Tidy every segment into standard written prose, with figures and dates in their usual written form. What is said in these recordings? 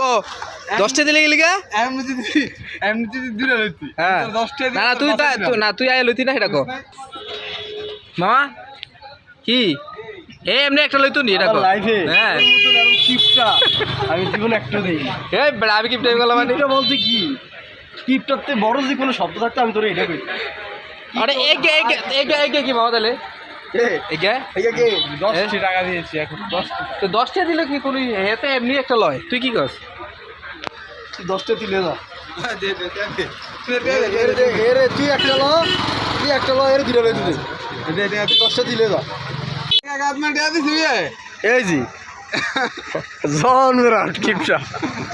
কো 10টা দিলে গেলি গা এমনি দূরে লইতি হ্যাঁ 10টা না তুই না তুই আয় লইতি না সেটা কো মামা কি এমনি একটা লইতো নি এটা কো লাইফে হ্যাঁ কিপটা আমি জীবনে একটা দেই এই বড় আমি কি টাইম গেলাম মানে এটা বলতে কি কিপটাতে বড় যে কোনো শব্দ থাকতো আমি তোরে এটা কই আরে একে কি মামা তাহলে একে কে 10 টাকা দিয়েছি এখন 10 তো 10টা দিলে কি কোন এতে এমনি একটা লয় তুই কি কস 10টা দিলে না দে তুই একটা লো এর দিলে লই দিলে দে 10টা দিলে না এই জি জন মেরা কিপটা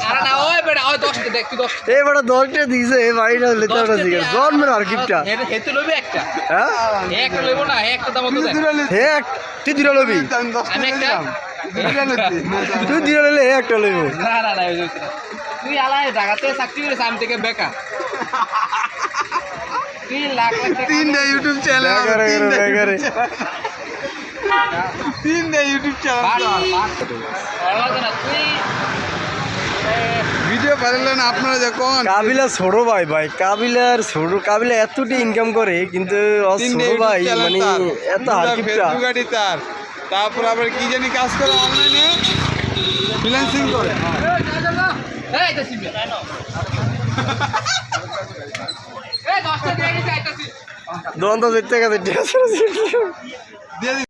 আরে না ওই বেটা ওই 10টা দেখ তুই 10 এই বড় 10টা দিছে এই ভাইটা লেতাটা দিছে জন মেরা কিপটা হেতে লইবে একটা হ্যাঁ একটা লইব না একটা দাম তো দেখ হে তুই দিলে লবি আমি একটা তুই দিলে লইলে একটা লইব না তুই আলাই জায়গাতে চাকরি করে সাম থেকে বেকার 3 লাখ টাকা 3 ইউটিউব চ্যানেল বেকারে 3 ইউটিউব চ্যানেল তুই ভিডিও পারলেন আপনারা যখন কাবিলা ছোট ভাই কাবিলা এতটি ইনকাম করে কিন্তু ছোট ভাই মানে এত হারকিপটা তার তারপর আবার কি জানি কাজ করে অনলাইনে ফ্রিল্যান্সিং করে এই তো সিবি এই 10টা দিয়ে গেছে আইতাছি দন্ত দেখতে গেছে দিয়ে